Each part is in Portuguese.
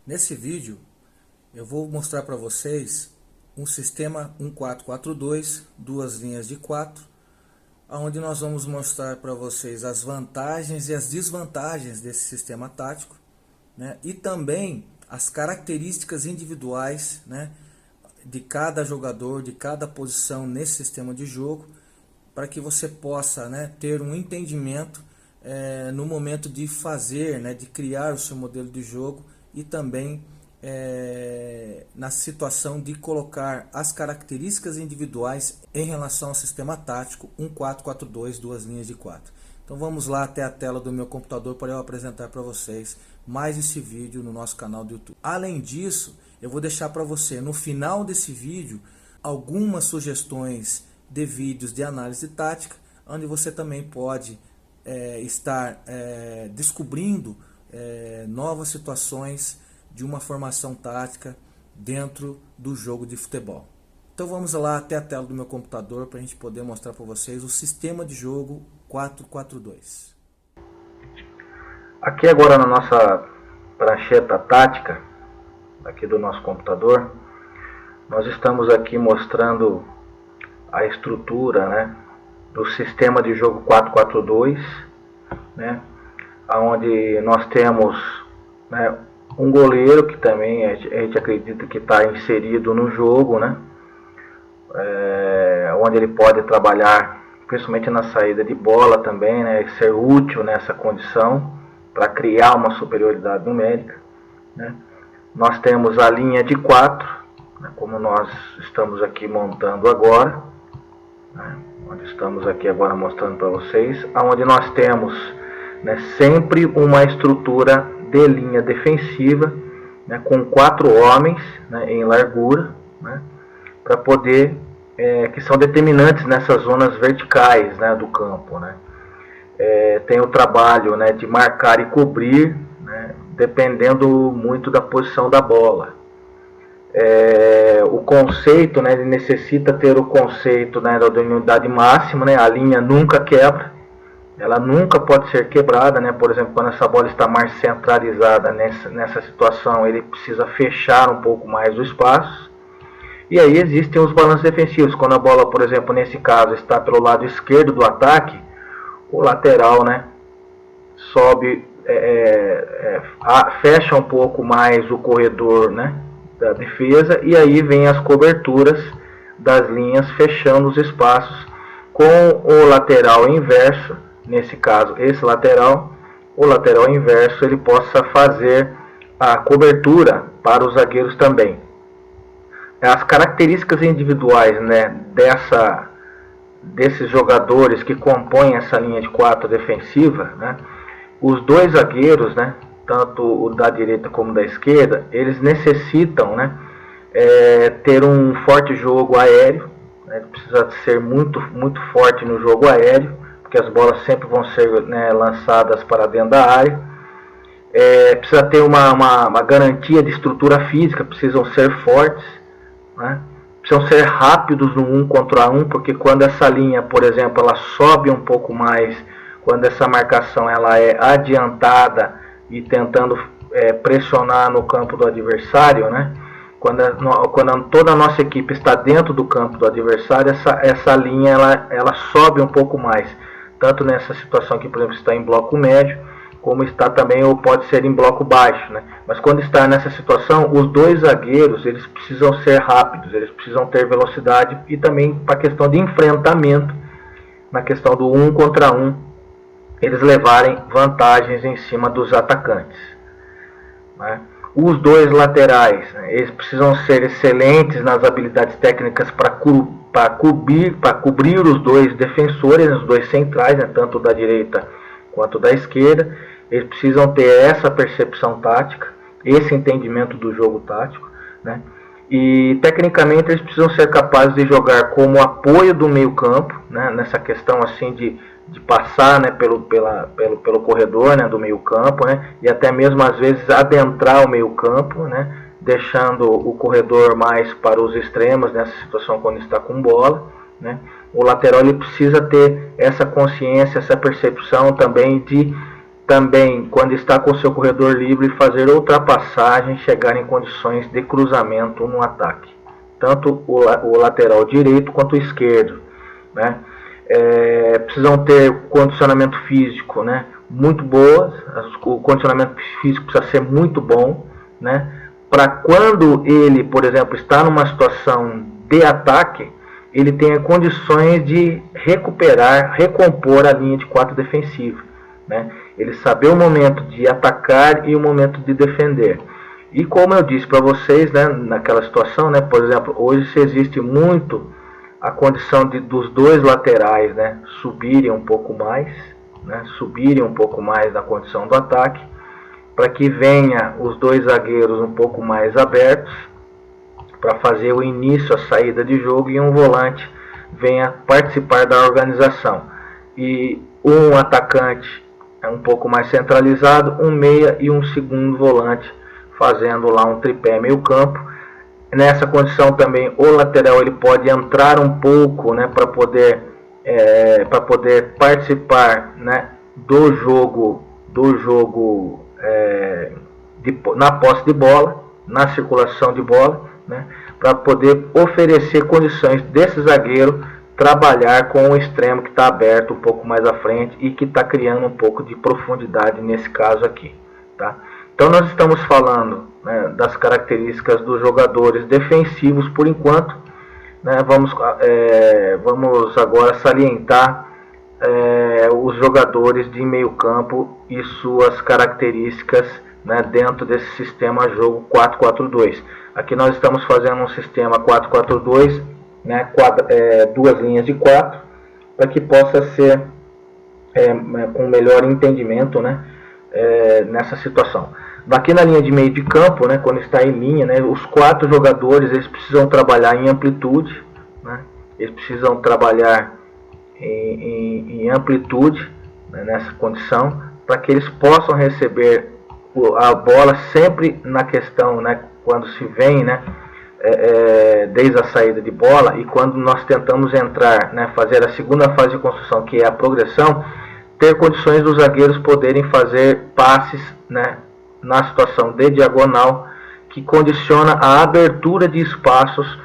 Nesse vídeo eu vou mostrar para vocês um sistema 1-4-4-2, duas linhas de 4, onde nós vamos mostrar para vocês as vantagens e as desvantagens desse sistema tático, né? E também as características individuais, né, de cada jogador, de cada posição nesse sistema de jogo, para que você possa, né, ter um entendimento no momento de fazer, né, de criar o seu modelo de jogo e também na situação de colocar as características individuais em relação ao sistema tático 1-4-4-2, duas linhas de 4. Então vamos lá até a tela do meu computador para eu apresentar para vocês mais esse vídeo no nosso canal do YouTube. Além disso, eu vou deixar para você no final desse vídeo algumas sugestões de vídeos de análise tática, onde você também pode estar descobrindo novas situações de uma formação tática dentro do jogo de futebol. Então vamos lá até a tela do meu computador para a gente poder mostrar para vocês o sistema de jogo 4-4-2. Aqui agora na nossa prancheta tática aqui do nosso computador, nós estamos aqui mostrando a estrutura, né, do sistema de jogo 4-4-2, né, onde nós temos, né, um goleiro que também a gente acredita que está inserido no jogo, né, onde ele pode trabalhar principalmente na saída de bola também, né, e ser útil nessa condição para criar uma superioridade numérica, né. Nós temos a linha de 4, né, como nós estamos aqui montando agora, né, onde estamos aqui agora mostrando para vocês, onde nós temos, né, sempre uma estrutura de linha defensiva, né, com 4 homens, né, em largura, né, para poder, que são determinantes nessas zonas verticais, né, do campo, né. Tem o trabalho, né, de marcar e cobrir, né, dependendo muito da posição da bola. O conceito, né, ele necessita ter o conceito, né, da unidade máxima, né, a linha nunca quebra, ela nunca pode ser quebrada, né, por exemplo, quando essa bola está mais centralizada nessa situação, ele precisa fechar um pouco mais o espaço. E aí existem os balanços defensivos, quando a bola, por exemplo, nesse caso está pelo lado esquerdo do ataque, o lateral, né, sobe, fecha um pouco mais o corredor, né, da defesa, e aí vem as coberturas das linhas fechando os espaços com o lateral inverso, nesse caso esse lateral, o lateral inverso, ele possa fazer a cobertura para os zagueiros também. As características individuais, né, desses jogadores que compõem essa linha de 4 defensiva, né, os dois zagueiros, né, tanto o da direita como da esquerda, eles necessitam, né, ter um forte jogo aéreo, né, precisa ser muito forte no jogo aéreo, porque as bolas sempre vão ser, né, lançadas para dentro da área. Precisa ter uma garantia de estrutura física, precisam ser fortes, né, precisam ser rápidos no 1 contra 1, porque quando essa linha, por exemplo, ela sobe um pouco mais, quando essa marcação ela é adiantada e tentando pressionar no campo do adversário, né, quando toda a nossa equipe está dentro do campo do adversário, essa linha ela sobe um pouco mais, tanto nessa situação que, por exemplo, está em bloco médio, como está também, ou pode ser em bloco baixo, né? Mas quando está nessa situação, os dois zagueiros, eles precisam ser rápidos, eles precisam ter velocidade, e também para a questão de enfrentamento, na questão do 1 contra 1, eles levarem vantagens em cima dos atacantes, né? Os dois laterais, né, eles precisam ser excelentes nas habilidades técnicas para cobrir os dois defensores, os dois centrais, né, tanto da direita quanto da esquerda. Eles precisam ter essa percepção tática, esse entendimento do jogo tático, né? E tecnicamente eles precisam ser capazes de jogar como apoio do meio campo, né, nessa questão assim de passar, né, pelo corredor, né, do meio campo, né, e até mesmo às vezes adentrar o meio campo, né, deixando o corredor mais para os extremos nessa situação quando está com bola, né. O lateral ele precisa ter essa consciência, essa percepção também de também, quando está com seu corredor livre, fazer ultrapassagem, chegar em condições de cruzamento no ataque. Tanto o lateral direito quanto o esquerdo, né? Precisam ter condicionamento físico, né, muito boas. O condicionamento físico precisa ser muito bom, né, para quando ele, por exemplo, está numa situação de ataque, ele tenha condições de recompor a linha de 4 defensiva, né? Ele saber o momento de atacar e o momento de defender. E como eu disse para vocês, né, naquela situação, né, por exemplo, hoje se existe muito a condição dos dois laterais, né, subirem um pouco mais, né, na condição do ataque, para que venha os dois zagueiros um pouco mais abertos para fazer o início, a saída de jogo, e um volante venha participar da organização. E um atacante um pouco mais centralizado, um meia e um segundo volante fazendo lá um tripé meio campo. Nessa condição também o lateral ele pode entrar um pouco, né, para poder participar, né, do jogo na posse de bola, na circulação de bola, né, para poder oferecer condições desse zagueiro trabalhar com o extremo que está aberto um pouco mais à frente e que está criando um pouco de profundidade nesse caso aqui, tá? Então nós estamos falando, né, das características dos jogadores defensivos por enquanto, né? Vamos agora salientar os jogadores de meio campo e suas características, né, dentro desse sistema jogo 4-4-2. Aqui nós estamos fazendo um sistema 4-4-2, né, duas linhas de 4, para que possa ser com melhor entendimento, né, nessa situação. Aqui na linha de meio de campo, né, quando está em linha, né, os 4 jogadores eles precisam trabalhar em amplitude, né, eles precisam trabalhar em amplitude, né, nessa condição, para que eles possam receber a bola sempre na questão, né, quando se vem, né, desde a saída de bola, e quando nós tentamos entrar, né, fazer a segunda fase de construção, que é a progressão, ter condições dos zagueiros poderem fazer passes, né, na situação de diagonal, que condiciona a abertura de espaços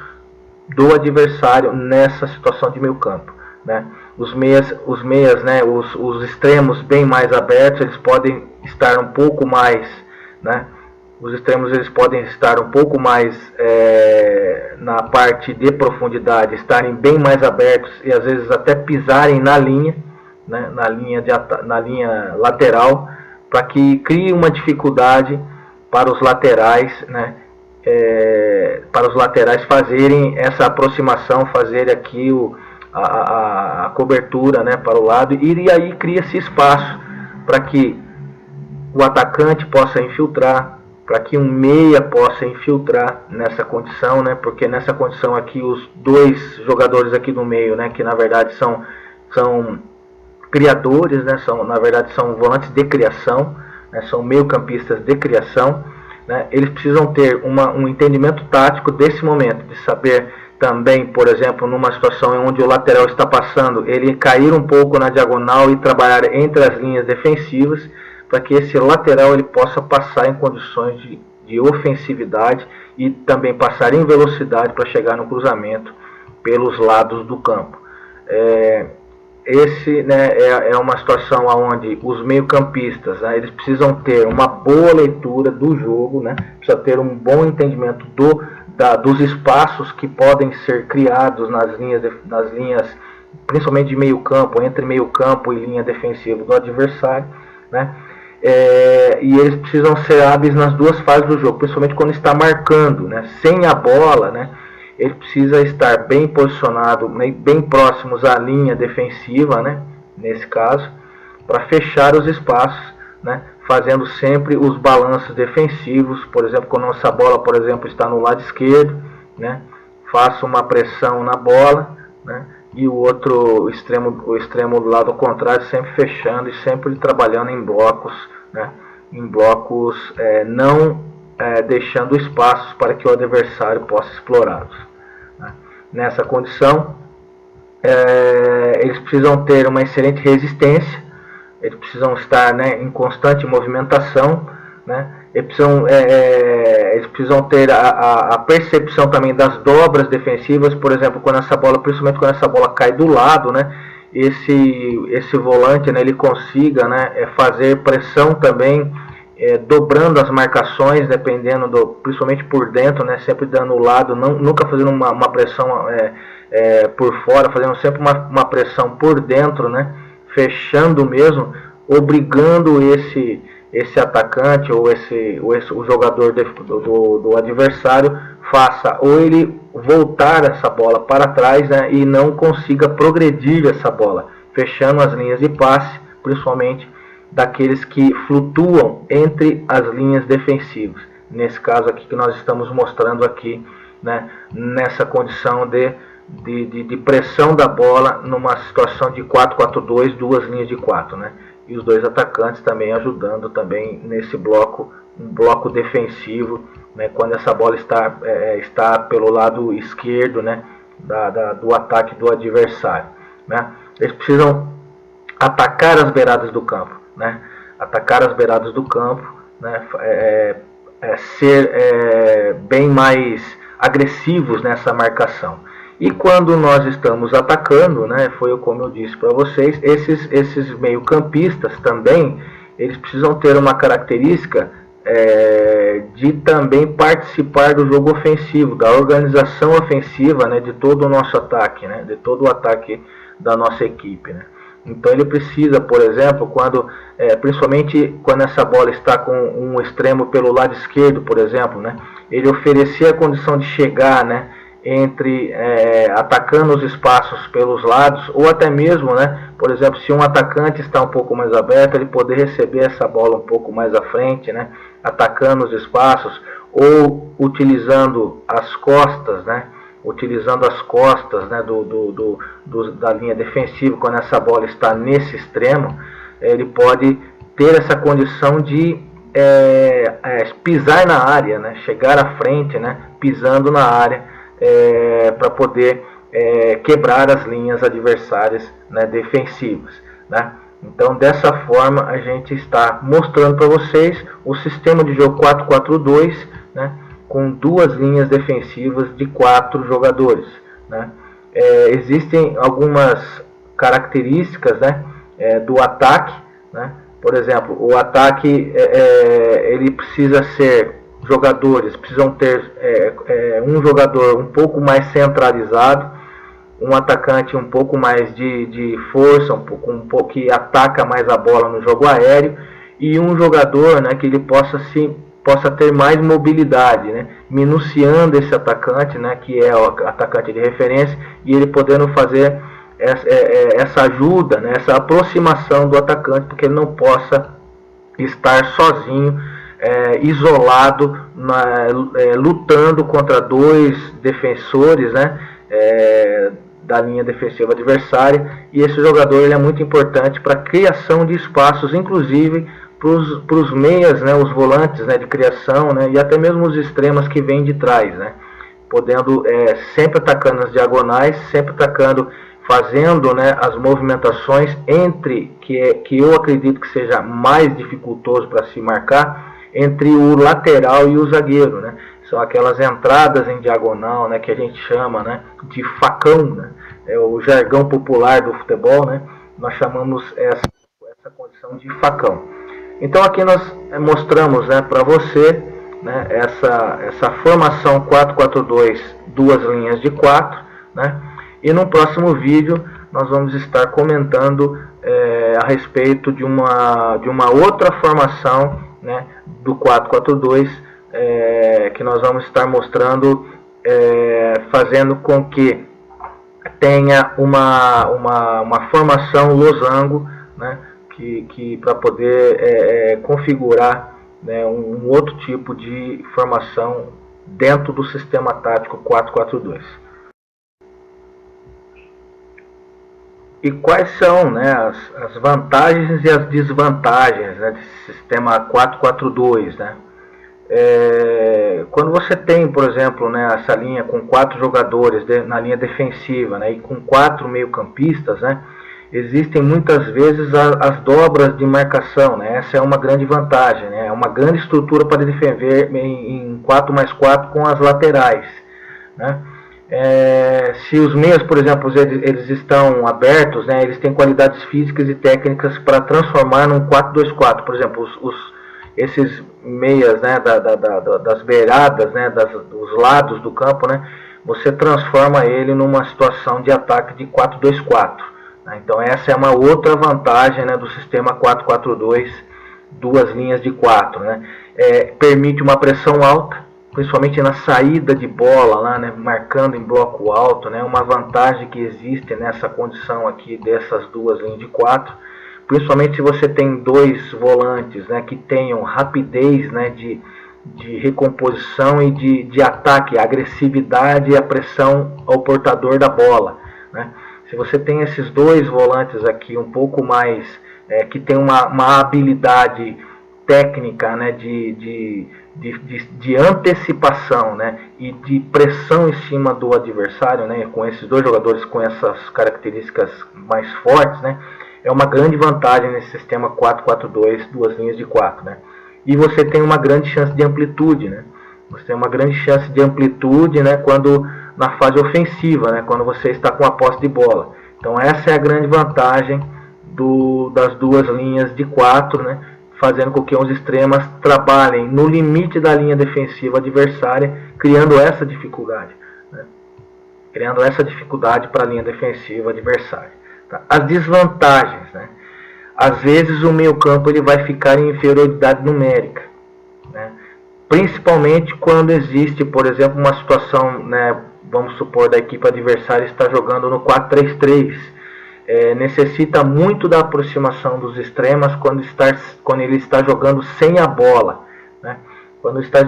do adversário nessa situação de meio campo, né? Os meias, né, os extremos bem mais abertos, eles podem estar um pouco mais, né, os extremos eles podem estar um pouco mais na parte de profundidade, estarem bem mais abertos e às vezes até pisarem na linha, né, na linha lateral, para que crie uma dificuldade para os laterais, né, fazerem essa aproximação, fazer aqui a cobertura, né, para o lado, e aí cria-se espaço para que o atacante possa infiltrar, para que um meia possa infiltrar nessa condição, né, porque nessa condição aqui os dois jogadores aqui no meio, né, que na verdade são criadores, né, na verdade são volantes de criação, né, são meio-campistas de criação, né, eles precisam ter um entendimento tático desse momento, de saber também, por exemplo, numa situação onde o lateral está passando, ele cair um pouco na diagonal e trabalhar entre as linhas defensivas, para que esse lateral ele possa passar em condições de ofensividade e também passar em velocidade para chegar no cruzamento pelos lados do campo. Né, é uma situação onde os meio-campistas, né, eles precisam ter uma boa leitura do jogo, né, precisa ter um bom entendimento dos espaços que podem ser criados nas linhas, principalmente de meio-campo, entre meio-campo e linha defensiva do adversário, né, e eles precisam ser hábeis nas duas fases do jogo, principalmente quando está marcando, né, sem a bola, né. Ele precisa estar bem posicionado, bem próximos à linha defensiva, né, nesse caso, para fechar os espaços, né, fazendo sempre os balanços defensivos. Por exemplo, quando nossa bola, por exemplo, está no lado esquerdo, né, faça uma pressão na bola, né, e o extremo do lado contrário sempre fechando e sempre trabalhando em blocos, né, não deixando espaços para que o adversário possa explorá-los, né. Nessa condição, eles precisam ter uma excelente resistência, eles precisam estar, né, em constante movimentação, né? Eles precisam ter a percepção também das dobras defensivas, por exemplo, quando essa bola, principalmente quando essa bola cai do lado, né? Esse volante, né, ele consiga, né, fazer pressão também, dobrando as marcações, dependendo principalmente por dentro, né, sempre dando o lado, nunca fazendo uma pressão por fora, fazendo sempre uma pressão por dentro, né, fechando mesmo, obrigando esse atacante ou o jogador do adversário faça ou ele voltar essa bola para trás, né, e não consiga progredir essa bola, fechando as linhas de passe, principalmente daqueles que flutuam entre as linhas defensivas. Nesse caso aqui que nós estamos mostrando aqui, né, nessa condição de pressão da bola numa situação de 4-4-2, duas linhas de 4, né? E os dois atacantes também ajudando também nesse bloco, um bloco defensivo, né, quando essa bola está pelo lado esquerdo, né, do ataque do adversário, né? Eles precisam atacar as beiradas do campo, né? Atacar as beiradas do campo, né? Ser bem mais agressivos nessa marcação. E quando nós estamos atacando, né, foi como eu disse para vocês, esses meio-campistas também, eles precisam ter uma característica de também participar do jogo ofensivo, da organização ofensiva, né, de todo o nosso ataque, né, de todo o ataque da nossa equipe, né. Então ele precisa, por exemplo, principalmente quando essa bola está com um extremo pelo lado esquerdo, por exemplo, né, ele oferecer a condição de chegar, né, atacando os espaços pelos lados, ou até mesmo, né, por exemplo, se um atacante está um pouco mais aberto, ele poder receber essa bola um pouco mais à frente, né, atacando os espaços, ou utilizando as costas, né, da linha defensiva, quando essa bola está nesse extremo, ele pode ter essa condição de pisar na área, né, chegar à frente, né, pisando na área, para poder quebrar as linhas adversárias, né, defensivas, né? Então, dessa forma, a gente está mostrando para vocês o sistema de jogo 4-4-2, né, com duas linhas defensivas de 4 jogadores, né? Existem algumas características, né, do ataque, né? Por exemplo, o ataque ele precisa ser jogadores, precisam ter um jogador um pouco mais centralizado, um atacante um pouco mais de força, um pouco que ataca mais a bola no jogo aéreo, e um jogador, né, que ele possa ter mais mobilidade, né, minuciando esse atacante, né, que é o atacante de referência, e ele podendo fazer essa ajuda, né, essa aproximação do atacante, porque ele não possa estar sozinho, isolado, lutando contra dois defensores, né, da linha defensiva adversária. E esse jogador ele é muito importante para a criação de espaços, inclusive para os meias, né, os volantes, né, de criação, né, e até mesmo os extremos que vêm de trás, né, podendo sempre atacando as diagonais, sempre atacando, fazendo, né, as movimentações que eu acredito que seja mais dificultoso para se marcar, entre o lateral e o zagueiro, né? São aquelas entradas em diagonal, né, que a gente chama, né, de facão, né? É o jargão popular do futebol, né? Nós chamamos essa condição de facão. Então aqui nós mostramos, né, para você, né, essa formação 4-4-2, duas linhas de 4, né? E no próximo vídeo nós vamos estar comentando a respeito de uma outra formação, né, do 4-4-2, que nós vamos estar mostrando, fazendo com que tenha uma formação losango, né, que para poder configurar, né, um outro tipo de formação dentro do sistema tático 4-4-2. E quais são, né, as vantagens e as desvantagens, né, desse sistema 4-4-2, né? Quando você tem, por exemplo, né, essa linha com 4 jogadores na linha defensiva, né, e com 4 meio-campistas, né, existem muitas vezes as dobras de marcação, né? Essa é uma grande vantagem, né? É uma grande estrutura para defender em 4+4 com as laterais, né? Se os meias, por exemplo, eles estão abertos, né? Eles têm qualidades físicas e técnicas para transformar num 4-2-4. Por exemplo, esses meias, né, das beiradas, né, dos lados do campo, né? Você transforma ele numa situação de ataque de 4-2-4. Né? Então essa é uma outra vantagem, né, do sistema 4-4-2, duas linhas de 4. Né? Permite uma pressão alta, principalmente na saída de bola, lá, né, marcando em bloco alto. Né? Uma vantagem que existe nessa condição aqui dessas duas linhas de 4. Principalmente se você tem dois volantes, né, que tenham rapidez, né, de recomposição e de ataque, a agressividade e a pressão ao portador da bola. Né? Se você tem esses dois volantes aqui um pouco mais, que tem uma habilidade técnica, né, de antecipação, né, e de pressão em cima do adversário, né, com esses dois jogadores com essas características mais fortes, né, é uma grande vantagem nesse sistema 4-4-2, duas linhas de 4. Né? E você tem uma grande chance de amplitude, né? Você tem uma grande chance de amplitude, né, quando na fase ofensiva, né, quando você está com a posse de bola. Então essa é a grande vantagem das duas linhas de 4, né, fazendo com que os extremas trabalhem no limite da linha defensiva adversária, criando essa dificuldade, né? Criando essa dificuldade para a linha defensiva adversária. Tá? As desvantagens, né? Às vezes o meio-campo ele vai ficar em inferioridade numérica, né? Principalmente quando existe, por exemplo, uma situação, né, vamos supor, da equipe adversária está jogando no 4-3-3. Necessita muito da aproximação dos extremas quando ele está jogando sem a bola, né? Quando está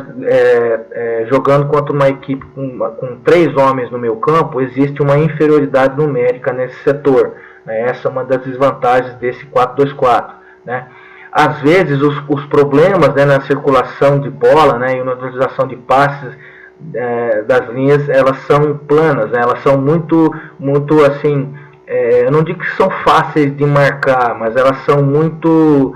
jogando contra uma equipe com 3 homens no meio campo, existe uma inferioridade numérica nesse setor. Essa é uma das desvantagens desse 4-2-4. Né? Às vezes os problemas, né, na circulação de bola, né, e na utilização de passes das linhas, elas são planas, né? Elas são muito assim, eu não digo que são fáceis de marcar, mas elas são muito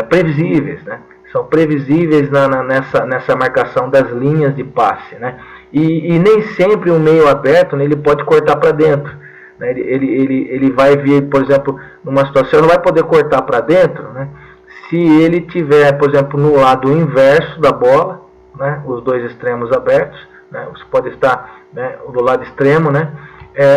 previsíveis, né? São previsíveis nessa marcação das linhas de passe, né? E nem sempre o meio aberto, né, ele pode cortar para dentro. Né? Ele vai vir, por exemplo, numa situação, não vai poder cortar para dentro, né, se ele tiver, por exemplo, no lado inverso da bola, né, os dois extremos abertos, né, você pode estar, né, do lado extremo, né,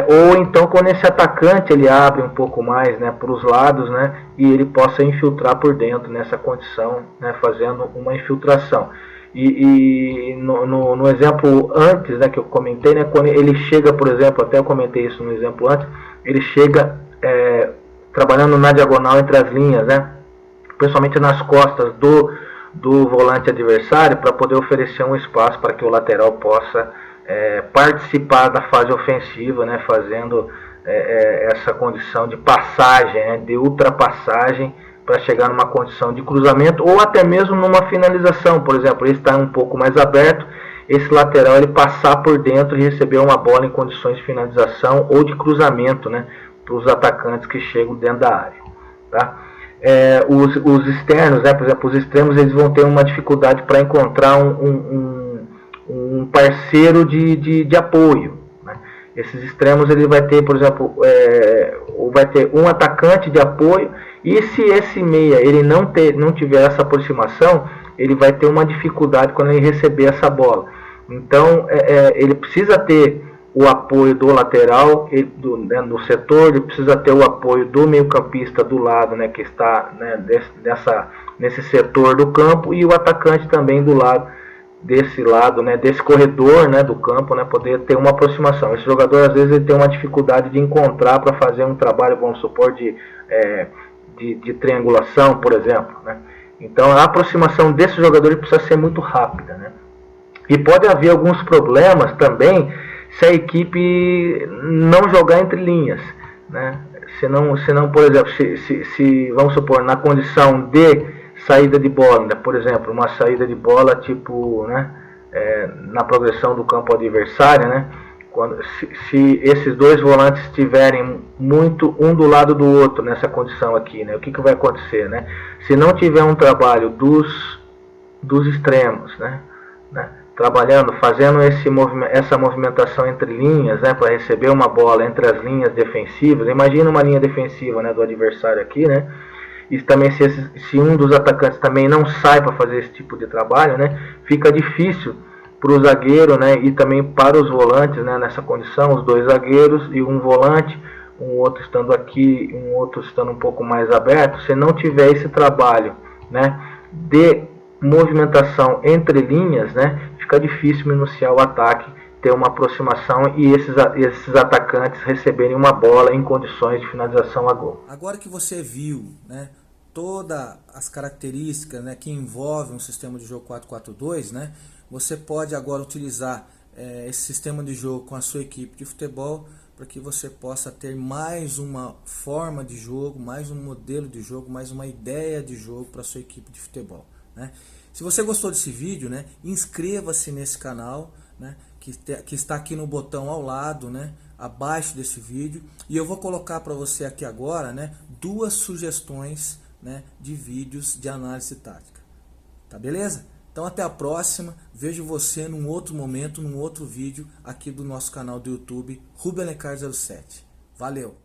ou então quando esse atacante ele abre um pouco mais, né, para os lados, né, e ele possa infiltrar por dentro nessa condição, né, fazendo uma infiltração. E no exemplo antes, né, que eu comentei, né, quando ele chega, por exemplo, até eu comentei isso no exemplo antes, ele chega trabalhando na diagonal entre as linhas, né, principalmente nas costas do volante adversário, para poder oferecer um espaço para que o lateral possa participar da fase ofensiva, né, fazendo essa condição de passagem, né, de ultrapassagem, para chegar numa condição de cruzamento ou até mesmo numa finalização. Por exemplo, ele está um pouco mais aberto, esse lateral ele passar por dentro e receber uma bola em condições de finalização ou de cruzamento, né, para os atacantes que chegam dentro da área. Tá? Os externos, né, por exemplo, os extremos, eles vão ter uma dificuldade para encontrar um parceiro de apoio. Né? Esses extremos ele vai ter, por exemplo, vai ter um atacante de apoio, e se esse meia ele não tiver essa aproximação, ele vai ter uma dificuldade quando ele receber essa bola. Então ele precisa ter o apoio do lateral, no setor, ele precisa ter o apoio do meio-campista do lado, né, que está, né, nesse setor do campo, e o atacante também do lado, né, desse corredor, né, do campo, né, poder ter uma aproximação. Esse jogador às vezes ele tem uma dificuldade de encontrar para fazer um trabalho, vamos supor, de triangulação, por exemplo. Né? Então a aproximação desse jogador precisa ser muito rápida. Né? E pode haver alguns problemas também se a equipe não jogar entre linhas. Né? Se não, por exemplo, se vamos supor, na condição de saída de bola, né? Por exemplo, uma saída de bola tipo, né, na progressão do campo adversário, né, Se esses dois volantes estiverem muito um do lado do outro nessa condição aqui, né? O que vai acontecer, né? Se não tiver um trabalho dos extremos, né? Trabalhando, fazendo essa movimentação entre linhas, né? Para receber uma bola entre as linhas defensivas. Imagina uma linha defensiva, né? Do adversário aqui, né? E também se um dos atacantes também não sai para fazer esse tipo de trabalho, né? Fica difícil para o zagueiro, né, e também para os volantes, né, nessa condição, os dois zagueiros e um volante, um outro estando aqui, um outro estando um pouco mais aberto. Se não tiver esse trabalho, né, de movimentação entre linhas, né, fica difícil iniciar o ataque, ter uma aproximação e esses atacantes receberem uma bola em condições de finalização a gol. Agora que você viu, né, todas as características, né, que envolvem um sistema de jogo 4-4-2, né, você pode agora utilizar esse sistema de jogo com a sua equipe de futebol para que você possa ter mais uma forma de jogo, mais um modelo de jogo, mais uma ideia de jogo para a sua equipe de futebol, né? Se você gostou desse vídeo, né, inscreva-se nesse canal, né, que está aqui no botão ao lado, né, abaixo desse vídeo, e eu vou colocar para você aqui agora, né, 2 sugestões, né, de vídeos de análise tática. Tá beleza? Então até a próxima, vejo você num outro momento, num outro vídeo aqui do nosso canal do YouTube, Ruben Alencar 07. Valeu!